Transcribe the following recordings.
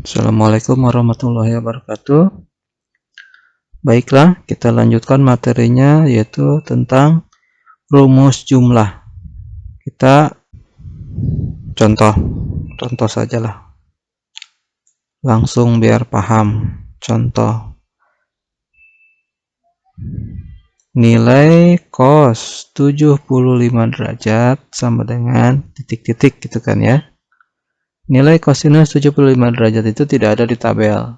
Assalamualaikum warahmatullahi wabarakatuh. Baiklah, kita lanjutkan materinya yaitu tentang rumus jumlah. Kita contoh sajalah. Langsung biar paham. Contoh. Nilai cos 75 derajat sama dengan titik-titik gitu kan ya. Nilai kosinus 75 derajat itu tidak ada di tabel.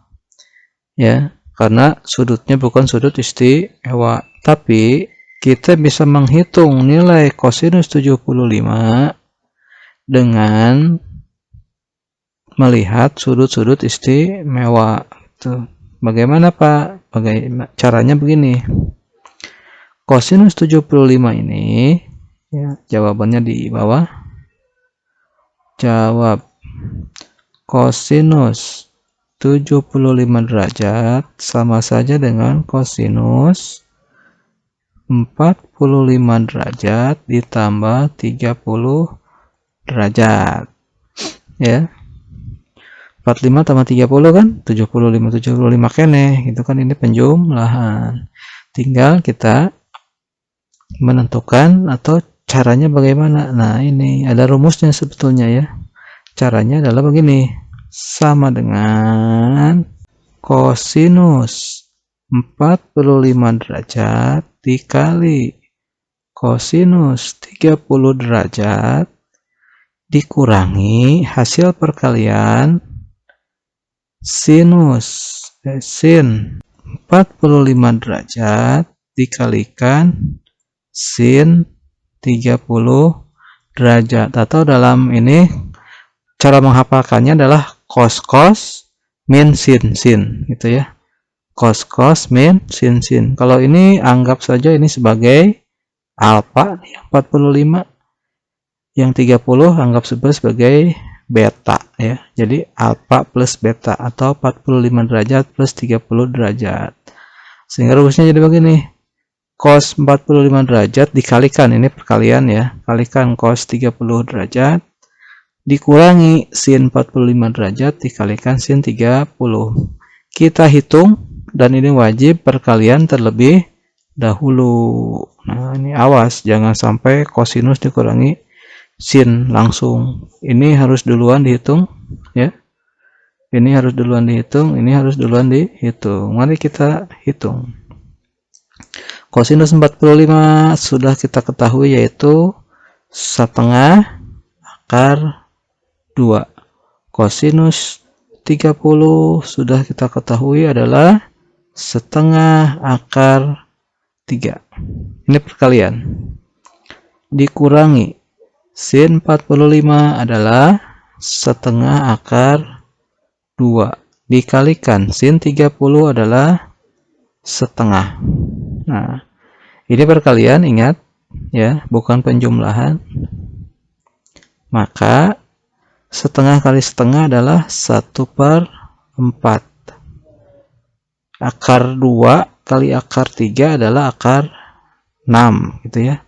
Ya, karena sudutnya bukan sudut istimewa. Tapi kita bisa menghitung nilai kosinus 75 dengan melihat sudut-sudut istimewa. Tuh. Bagaimana Pak? Caranya begini. Kosinus 75 ini, ya, jawabannya di bawah. Jawab kosinus 75 derajat sama saja dengan kosinus 45 derajat ditambah 30 derajat. Ya. 45 tambah 30 kan 75 kene, itu kan ini penjumlahan. Tinggal kita menentukan atau caranya bagaimana. Nah, ini ada rumusnya sebetulnya ya. Caranya adalah begini. Sama dengan kosinus 45 derajat dikali kosinus 30 derajat dikurangi hasil perkalian sin 45 derajat dikalikan sin 30 derajat, atau dalam ini cara menghafalkannya adalah cos min sin gitu ya. Cos min sin. Kalau ini anggap saja ini sebagai alfa 45, yang 30 anggap sebagai beta ya. Jadi alfa plus beta atau 45 derajat plus 30 derajat. Sehingga rumusnya jadi begini. Cos 45 derajat dikalikan, ini perkalian ya, kalikan cos 30 derajat dikurangi sin 45 derajat dikalikan sin 30. Kita hitung, dan ini wajib perkalian terlebih dahulu. Nah, ini awas jangan sampai kosinus dikurangi sin langsung. Ini harus duluan dihitung ya. Ini harus duluan dihitung, ini harus duluan dihitung. Mari kita hitung. Kosinus 45 sudah kita ketahui yaitu setengah akar 2. Kosinus 30 sudah kita ketahui adalah setengah akar 3. Ini perkalian. Dikurangi sin 45 adalah setengah akar 2. Dikalikan sin 30 adalah setengah. Nah, ini perkalian, ingat ya, bukan penjumlahan. Maka setengah kali setengah adalah 1/4. Akar 2 kali akar 3 adalah akar 6 gitu ya.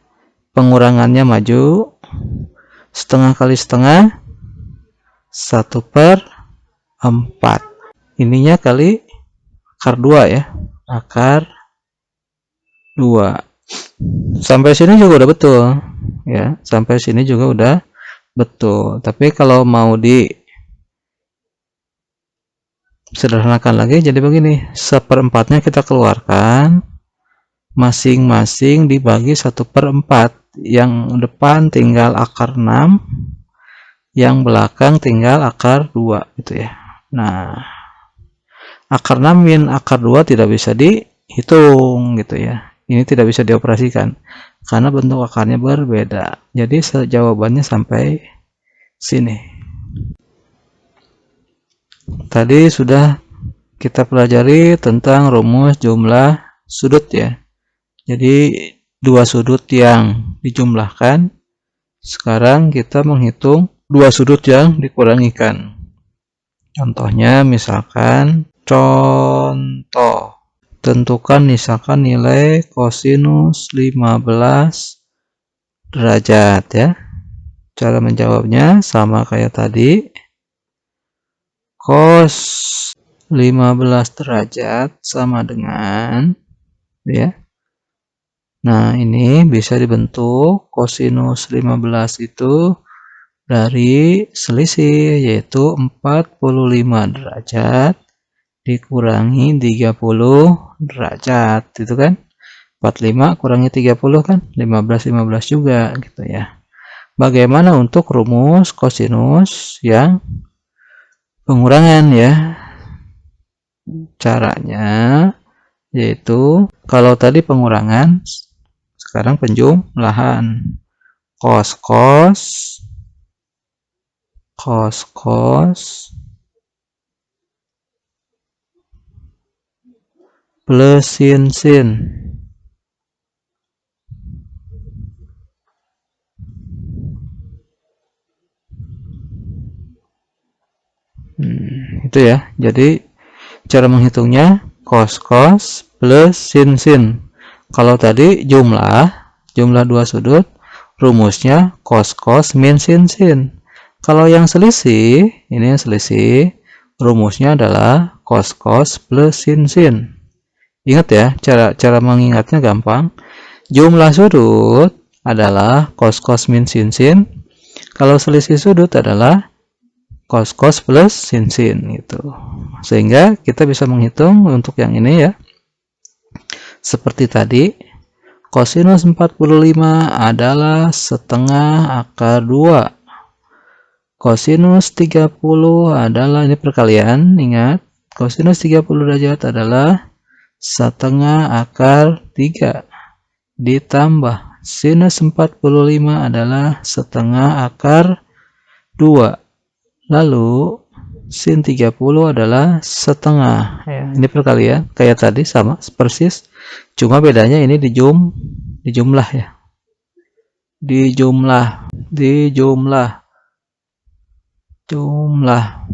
Pengurangannya maju. Setengah kali setengah 1/4. Ininya kali akar 2 ya. Akar 2. Sampai sini juga udah betul ya. Sampai sini juga udah betul. Tapi kalau mau di sederhanakan lagi jadi begini. 1/4-nya kita keluarkan, masing-masing dibagi 1/4. Yang depan tinggal akar 6, yang belakang tinggal akar 2 gitu ya. Nah, akar 6 min akar 2 tidak bisa dihitung gitu ya. Ini tidak bisa dioperasikan karena bentuk akarnya berbeda. Jadi jawabannya sampai sini. Tadi sudah kita pelajari tentang rumus jumlah sudut ya. Jadi dua sudut yang dijumlahkan. Sekarang kita menghitung dua sudut yang dikurangikan. Contohnya misalkan contoh. Tentukan misalkan nilai kosinus 15 derajat, ya. Cara menjawabnya sama kayak tadi. cos 15 derajat sama dengan, ya. Nah, ini bisa dibentuk kosinus 15 itu dari selisih, yaitu 45 derajat dikurangi 30 derajat, itu kan. 45 kurangi 30 kan 15 juga gitu ya. Bagaimana untuk rumus kosinus yang pengurangan ya? Caranya yaitu kalau tadi pengurangan, sekarang penjumlahan. Cos plus sin. Itu ya. Jadi cara menghitungnya cos plus sin. Kalau tadi jumlah dua sudut, rumusnya cos min sin. Kalau yang selisih, ini yang selisih, rumusnya adalah cos plus sin. Ingat ya, cara mengingatnya gampang. Jumlah sudut adalah cos min sin. Kalau selisih sudut adalah cos plus sin gitu. Sehingga kita bisa menghitung untuk yang ini ya. Seperti tadi, kosinus 45 adalah setengah akar 2. Kosinus 30 adalah, ini perkalian, ingat, kosinus 30 derajat adalah setengah akar 3 ditambah sinus 45 adalah setengah akar 2. Lalu sin 30 adalah setengah ya. Ini perkalian kayak tadi, sama persis, cuma bedanya ini dijumlah ya. Jumlah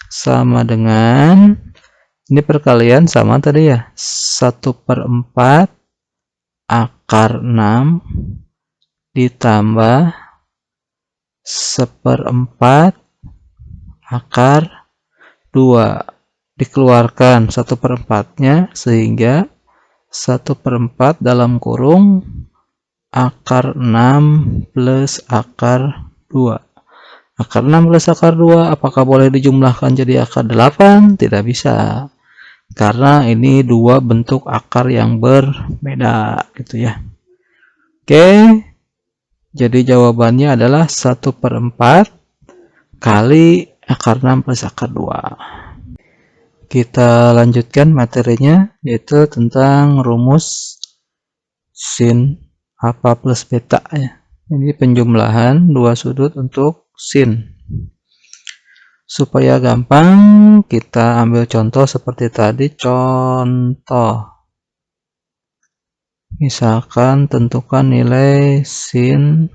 sama dengan, ini perkalian sama tadi ya, 1/4 akar 6 ditambah 1/4 akar 2, dikeluarkan 1/4-nya sehingga 1/4 dalam kurung akar 6 plus akar 2. Akar 6 plus akar 2 apakah boleh dijumlahkan jadi akar 8? Tidak bisa, karena ini dua bentuk akar yang berbeda gitu ya. Oke, jadi jawabannya adalah 1/4 kali akar 6 plus akar 2. Kita lanjutkan materinya, yaitu tentang rumus sin alfa plus beta ya. Ini penjumlahan dua sudut untuk sin. Supaya gampang, kita ambil contoh seperti tadi. Contoh, misalkan tentukan nilai sin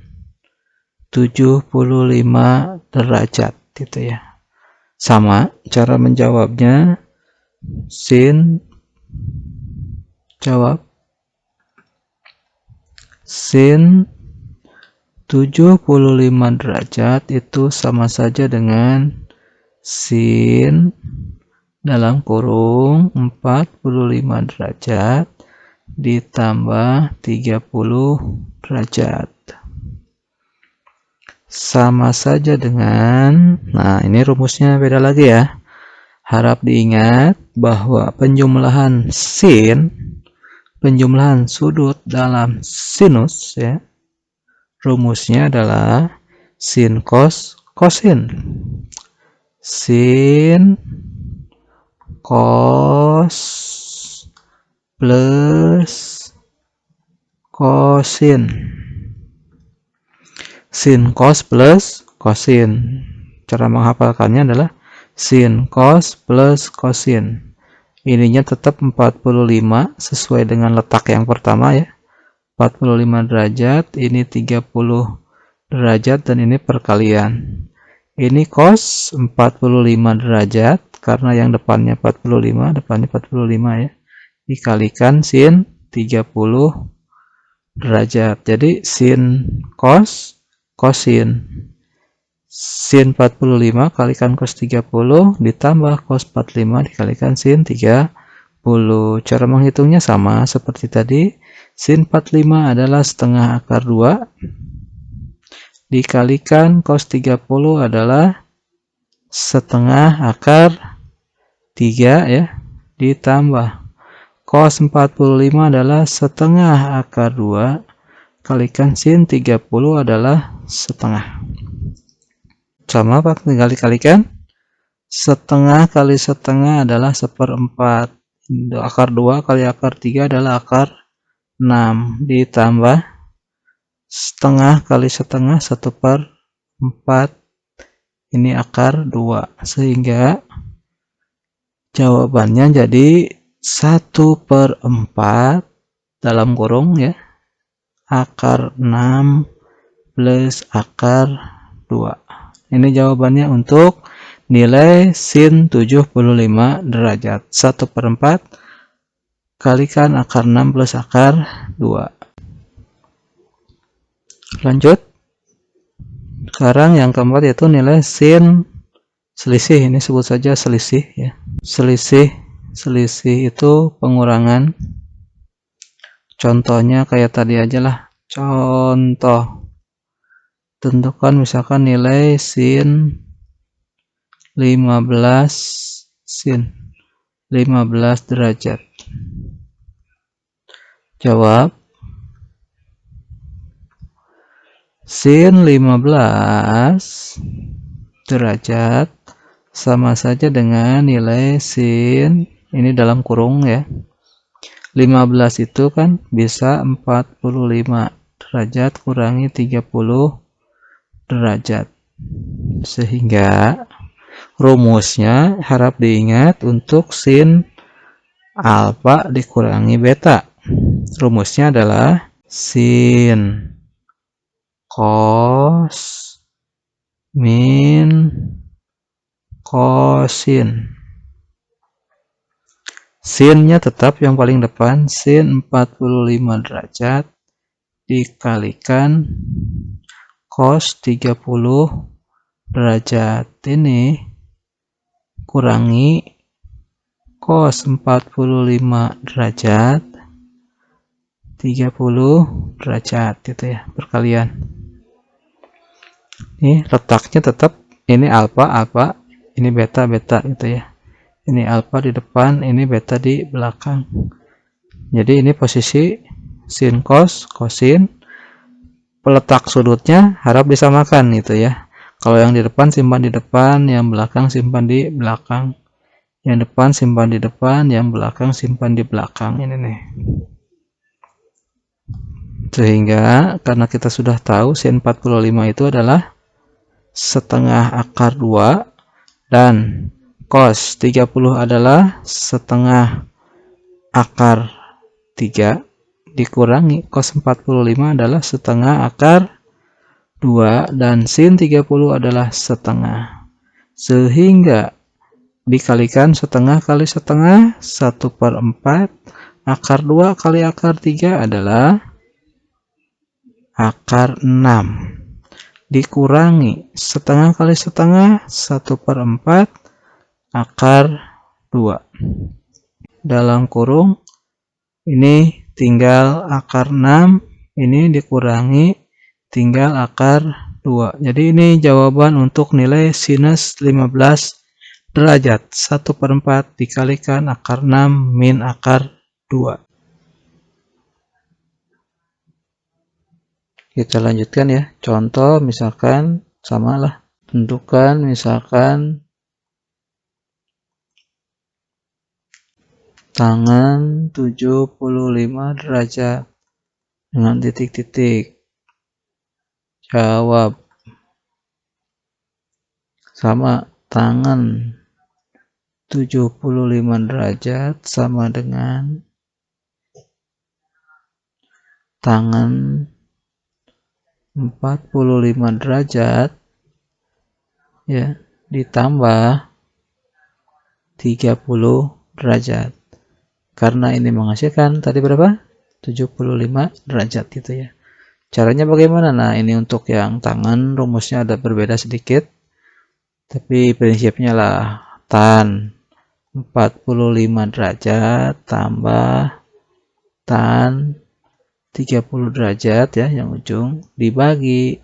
75 derajat gitu ya. Sama cara menjawabnya, sin jawab sin 75 derajat itu sama saja dengan sin dalam kurung 45 derajat ditambah 30 derajat. Sama saja dengan, nah ini rumusnya beda lagi ya. Harap diingat bahwa penjumlahan sudut dalam sinus ya, rumusnya adalah sin cos kosin. Sin cos plus kosin. Sin cos plus kosin. Cara menghafalkannya adalah sin cos plus kosin. Ininya tetap 45 sesuai dengan letak yang pertama ya. 45 derajat, ini 30 derajat, dan ini perkalian. Ini cos 45 derajat karena yang depannya 45, depannya 45 ya. Dikalikan sin 30 derajat. Jadi sin cos kosin. sin 45 kalikan cos 30 ditambah cos 45 dikalikan sin 30. Cara menghitungnya sama seperti tadi. Sin 45 adalah setengah akar 2 dikalikan cos 30 adalah setengah akar 3 ya, ditambah cos 45 adalah setengah akar 2 kalikan sin 30 adalah setengah. Sama Pak, tinggal dikalikan. Setengah kali setengah adalah 1/4. Akar 2 kali akar 3 adalah akar 6. Ditambah setengah kali setengah 1/4. Ini akar 2. Sehingga jawabannya jadi 1/4 dalam kurung ya. Akar 6 plus akar 2. Ini jawabannya untuk nilai sin 75 derajat. 1/4 kalikan akar 6 plus akar 2. Lanjut. Sekarang yang keempat yaitu nilai sin selisih. Ini sebut saja selisih ya. Selisih itu pengurangan. Contohnya kayak tadi aja lah. Contoh. Tentukan misalkan nilai sin 15 derajat. Jawab. Sin 15 derajat sama saja dengan nilai sin, ini dalam kurung ya. 15 itu kan bisa 45 derajat kurangi 30 derajat. Sehingga rumusnya harap diingat untuk sin alfa dikurangi beta. Rumusnya adalah sin cos min kosin. Sinnya tetap yang paling depan, sin 45 derajat dikalikan cos 30 derajat. Ini kurangi cos 45 derajat 30 derajat gitu ya, perkalian. Ini letaknya tetap, ini alfa, ini beta gitu ya. Ini alfa di depan, ini beta di belakang. Jadi ini posisi sin cos, kosin. Peletak sudutnya harap disamakan gitu ya. Kalau yang di depan simpan di depan, yang belakang simpan di belakang. Yang depan simpan di depan, yang belakang simpan di belakang. Ini nih. Sehingga karena kita sudah tahu sin 45 itu adalah setengah akar 2 dan cos 30 adalah setengah akar 3 dikurangi cos 45 adalah setengah akar 2 dan sin 30 adalah setengah. Sehingga dikalikan setengah kali setengah 1/4. Akar 2 kali akar 3 adalah akar 6. Dikurangi setengah kali setengah 1/4 akar 2. Dalam kurung ini tinggal akar 6, ini dikurangi tinggal akar 2. Jadi ini jawaban untuk nilai sinus 15 derajat. 1/4 dikalikan akar 6 min akar 2. Kita lanjutkan ya. Contoh misalkan samalah. Tentukan misalkan tangan 75 derajat dengan titik-titik. Jawab. Sama, tangan 75 derajat sama dengan tangan 45 derajat ya ditambah 30 derajat. Karena ini menghasilkan tadi berapa? 75 derajat gitu ya. Caranya bagaimana? Nah, ini untuk yang tangan rumusnya ada berbeda sedikit, tapi prinsipnya lah tan 45 derajat tambah tan 30 derajat ya, yang ujung dibagi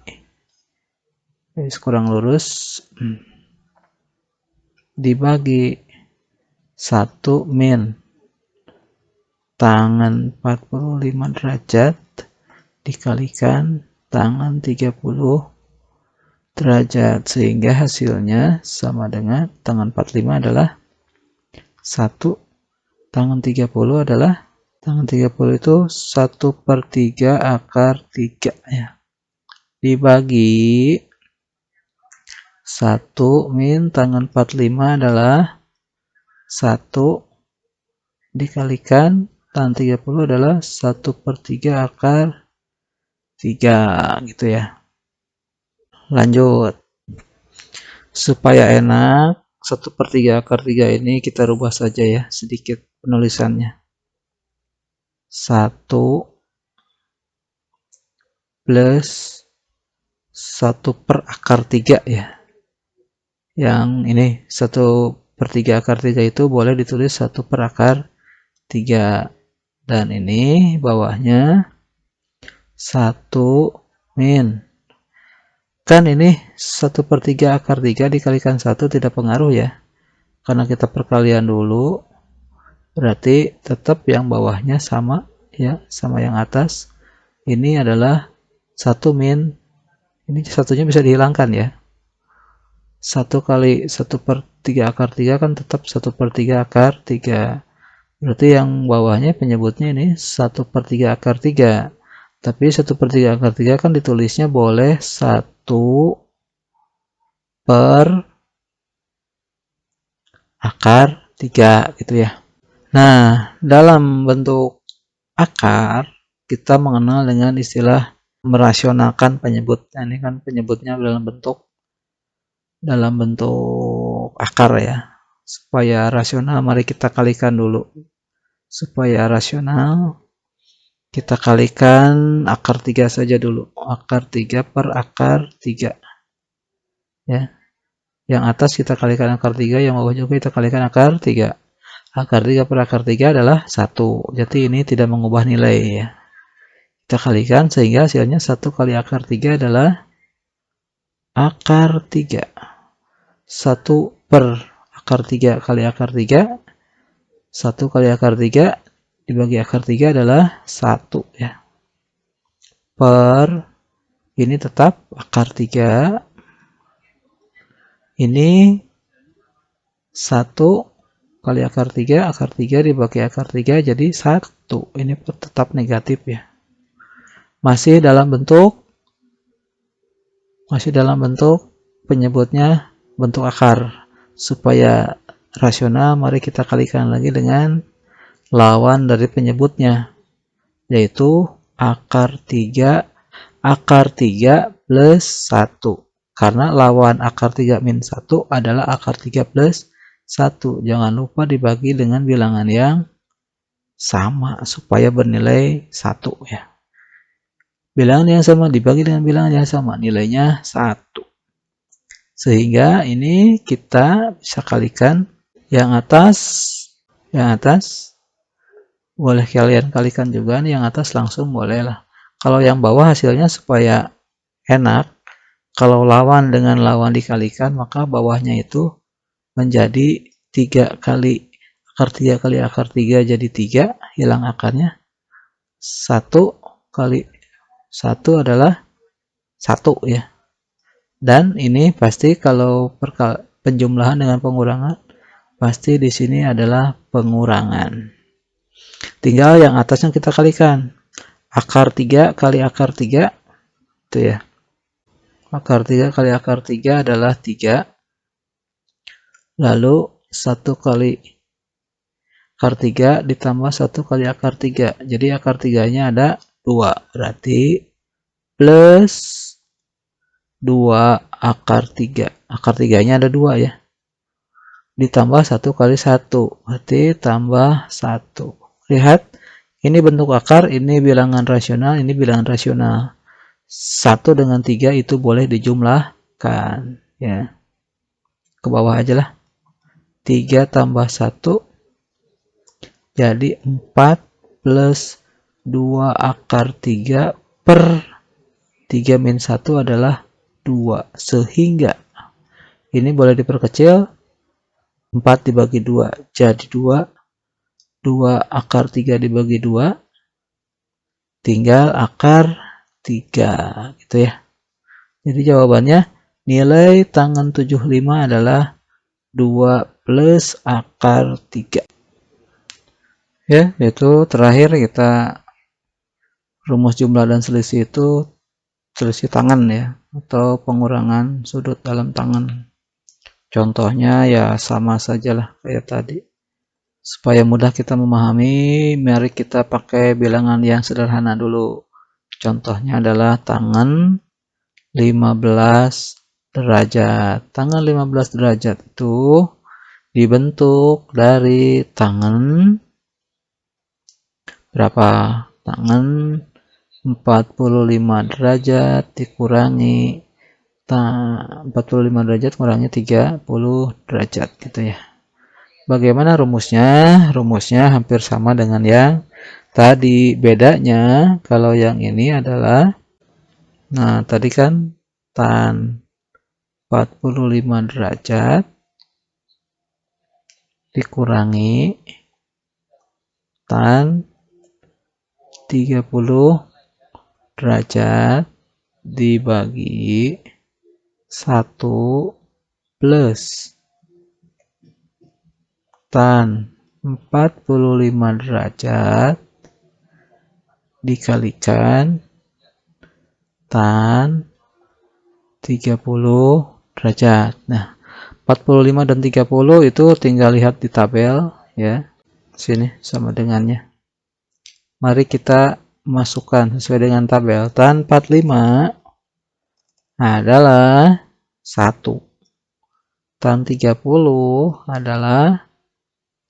kurang lurus dibagi 1 min tangan 45 derajat dikalikan tangan 30 derajat, sehingga hasilnya sama dengan tangan 45 adalah 1, tangan 30 adalah tangan 30 itu 1/3 akar 3 ya, dibagi 1 min tangan 45 adalah 1 dikalikan tangan 30 adalah 1/3 akar 3 gitu ya. Lanjut, supaya enak 1/3 akar 3 ini kita rubah saja ya sedikit penulisannya. 1 plus 1 per akar 3 ya. Yang ini 1/3 akar 3 itu boleh ditulis 1 per akar 3. Dan ini bawahnya 1 min. Kan ini 1/3 akar 3 dikalikan 1 tidak pengaruh ya. Karena kita perkalian dulu. Berarti tetap yang bawahnya sama ya, sama yang atas. Ini adalah 1 min. Ini satunya bisa dihilangkan ya. 1 kali 1/3 akar 3 kan tetap 1/3 akar 3. Berarti yang bawahnya penyebutnya ini 1/3 akar 3. Tapi 1/3 akar 3 kan ditulisnya boleh 1 per akar 3 gitu ya. Nah, dalam bentuk akar kita mengenal dengan istilah merasionalkan penyebut. Nah, ini kan penyebutnya dalam bentuk akar ya. Supaya rasional, mari kita kalikan dulu. Supaya rasional, kita kalikan akar 3 saja dulu. Akar 3 per akar 3. Ya. Yang atas kita kalikan akar 3, yang bawah juga kita kalikan akar 3. Akar 3 per akar 3 adalah 1. Jadi ini tidak mengubah nilai ya. Kita kalikan sehingga hasilnya 1 kali akar 3 adalah akar 3. 1 per akar 3 kali akar 3. 1 kali akar 3 dibagi akar 3 adalah 1 ya. Per ini tetap akar 3. Ini 1 kali akar 3 dibagi akar 3 jadi 1. Ini tetap negatif ya. Masih dalam bentuk penyebutnya bentuk akar. Supaya rasional, mari kita kalikan lagi dengan lawan dari penyebutnya, yaitu akar 3 plus 1. Karena lawan akar 3 min 1 adalah akar 3 plus 1. Jangan lupa dibagi dengan bilangan yang sama supaya bernilai 1 ya. Bilangan yang sama dibagi dengan bilangan yang sama, nilainya 1. Sehingga ini kita bisa kalikan yang atas boleh kalian kalikan juga nih, yang atas langsung boleh lah. Kalau yang bawah hasilnya supaya enak, kalau lawan dengan lawan dikalikan maka bawahnya itu menjadi 3 kali akar 3 kali akar 3 jadi 3, hilang akarnya. 1 kali 1 adalah 1 ya. Dan ini pasti kalau penjumlahan dengan pengurangan, pasti di sini adalah pengurangan. Tinggal yang atasnya kita kalikan. Akar 3 kali akar 3 itu ya. Akar 3 kali akar 3 adalah 3. Lalu 1 kali akar 3 ditambah 1 kali akar 3. Jadi akar 3-nya ada 2. Berarti plus 2 akar 3. Akar 3-nya ada 2 ya. Ditambah 1 kali 1. Berarti tambah 1. Lihat, ini bentuk akar, ini bilangan rasional, ini bilangan rasional. 1 dengan 3 itu boleh dijumlahkan, ya. Ke bawah aja lah. 3 tambah 1 jadi 4 plus 2 akar 3 per 3 min 1 adalah 2. Sehingga ini boleh diperkecil, 4 dibagi 2 jadi 2. 2 akar 3 dibagi 2 tinggal akar 3 gitu ya. Jadi jawabannya nilai tangan 75 adalah 2 plus akar 3. Ya, yaitu terakhir kita rumus jumlah dan selisih itu selisih tangan ya, atau pengurangan sudut dalam tangan. Contohnya ya sama sajalah kayak tadi. Supaya mudah kita memahami, mari kita pakai bilangan yang sederhana dulu. Contohnya adalah tangan 15 derajat. Tangan 15 derajat itu dibentuk dari tangan berapa? Tangan 45 derajat dikurangi 45 derajat kurangi 30 derajat gitu ya. Bagaimana rumusnya? Rumusnya hampir sama dengan yang tadi. Bedanya kalau yang ini adalah, nah tadi kan tan 45 derajat dikurangi tan 30 derajat dibagi 1 plus tan 45 derajat dikalikan tan 30 derajat. Nah, 45 dan 30 itu tinggal lihat di tabel ya. Sini sama dengannya. Mari kita masukkan sesuai dengan tabel. Tan 45 adalah 1. Tan 30 adalah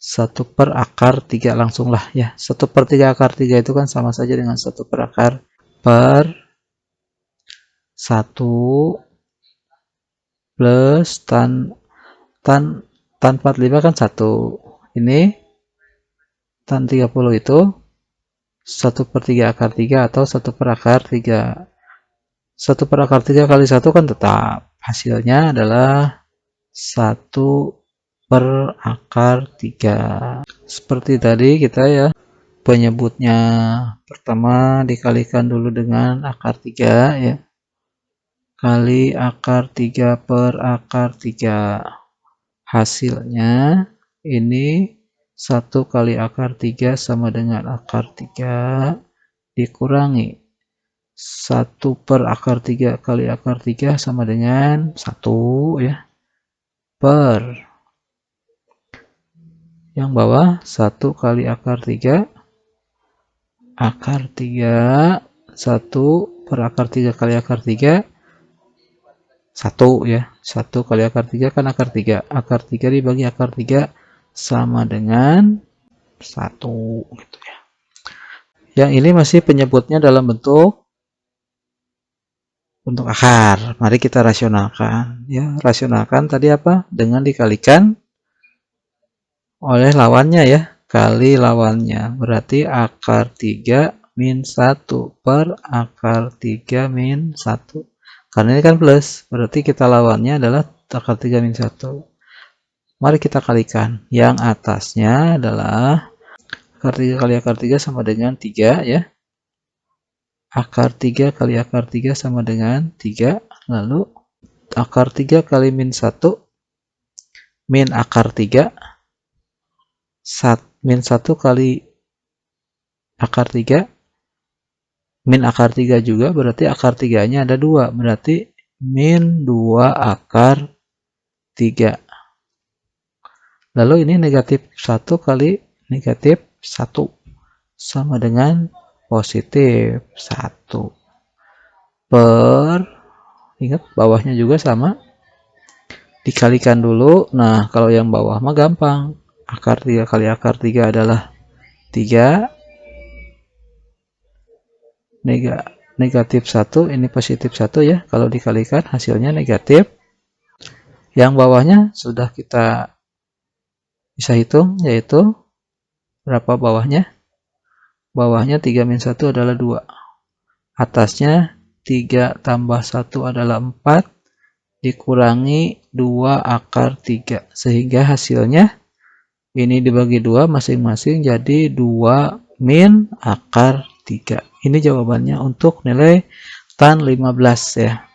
1 per akar 3 langsung lah ya. 1 per 3 akar 3 itu kan sama saja dengan 1 per akar per 1 plus tan 45 kan 1. Ini tan 30 itu 1 per 3 akar 3 atau 1 per akar 3. 1 per akar 3 kali 1 kan tetap. Hasilnya adalah 1 per akar 3. Seperti tadi kita ya, penyebutnya pertama dikalikan dulu dengan akar 3 ya. Kali akar 3 per akar 3. Hasilnya ini 1 kali akar 3 sama dengan akar 3 dikurangi 1 per akar 3 kali akar 3 sama dengan 1 ya, per yang bawah 1 kali akar 3 akar 3 1 per akar 3 kali akar 3 1 ya. 1 kali akar 3 kan akar 3. Akar 3 dibagi akar 3 sama dengan 1 gitu ya. Yang ini masih penyebutnya dalam bentuk akar. Mari kita rasionalkan ya. Rasionalkan tadi apa? Dengan dikalikan oleh lawannya ya. Kali lawannya. Berarti akar 3 min 1 per akar 3 min 1. Karena ini kan plus, berarti kita lawannya adalah akar 3 min 1. Mari kita kalikan. Yang atasnya adalah akar 3 kali akar 3 sama dengan 3 ya. Akar 3 kali akar 3 sama dengan 3. Lalu akar 3 kali min 1 min akar 3. Min 1 kali akar 3 min akar 3 juga, berarti akar 3 nya ada 2, berarti min 2 akar 3. Lalu ini negatif 1 kali negatif 1 sama dengan positif 1 per, ingat bawahnya juga sama, dikalikan dulu. Nah kalau yang bawah mah gampang, akar 3 kali akar 3 adalah 3, negatif 1, ini positif 1 ya. Kalau dikalikan hasilnya negatif. Yang bawahnya sudah kita bisa hitung, yaitu berapa bawahnya? Bawahnya 3 min 1 adalah 2. Atasnya 3 tambah 1 adalah 4, dikurangi 2 akar 3. Sehingga hasilnya ini dibagi 2 masing-masing jadi 2 min akar 3. Ini jawabannya untuk nilai tan 15 ya.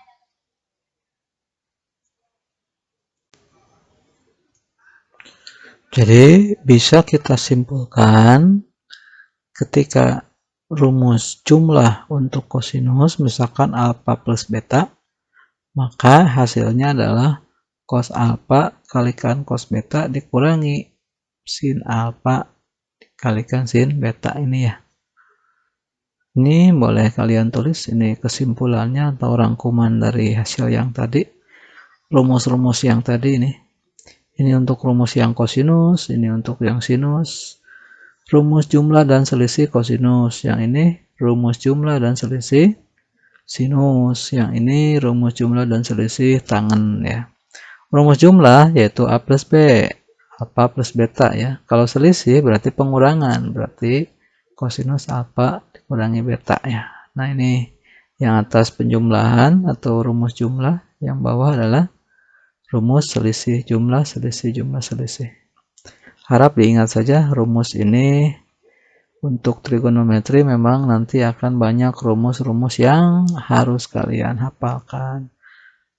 Jadi bisa kita simpulkan ketika rumus jumlah untuk kosinus misalkan alfa plus beta, maka hasilnya adalah cos alfa kalikan cos beta dikurangi sin alfa dikalikan sin beta ini ya. Ini boleh kalian tulis, ini kesimpulannya atau rangkuman dari hasil yang tadi, rumus-rumus yang tadi ini. Ini untuk rumus yang kosinus, ini untuk yang sinus. Rumus jumlah dan selisih kosinus, yang ini rumus jumlah dan selisih sinus, yang ini rumus jumlah dan selisih tangen ya. Rumus jumlah yaitu A plus B, alfa plus beta ya. Kalau selisih berarti pengurangan, berarti kosinus alfa dikurangi beta ya. Nah ini yang atas penjumlahan atau rumus jumlah, yang bawah adalah rumus selisih jumlah, selisih jumlah, selisih. Harap diingat saja rumus ini untuk trigonometri memang nanti akan banyak rumus-rumus yang harus kalian hafalkan.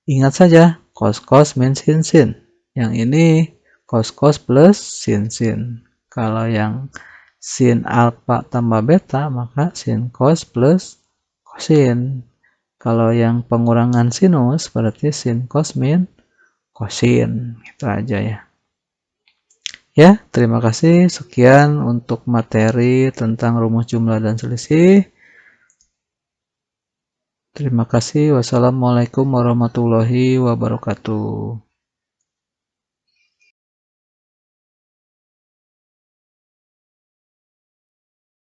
Ingat saja cos min sin. Yang ini cos plus sin. Kalau yang sin alfa tambah beta maka sin cos plus kosin. Kalau yang pengurangan sinus berarti sin cos min kosin. Itu aja ya. Ya, terima kasih. Sekian untuk materi tentang rumus jumlah dan selisih. Terima kasih. Wassalamualaikum warahmatullahi wabarakatuh.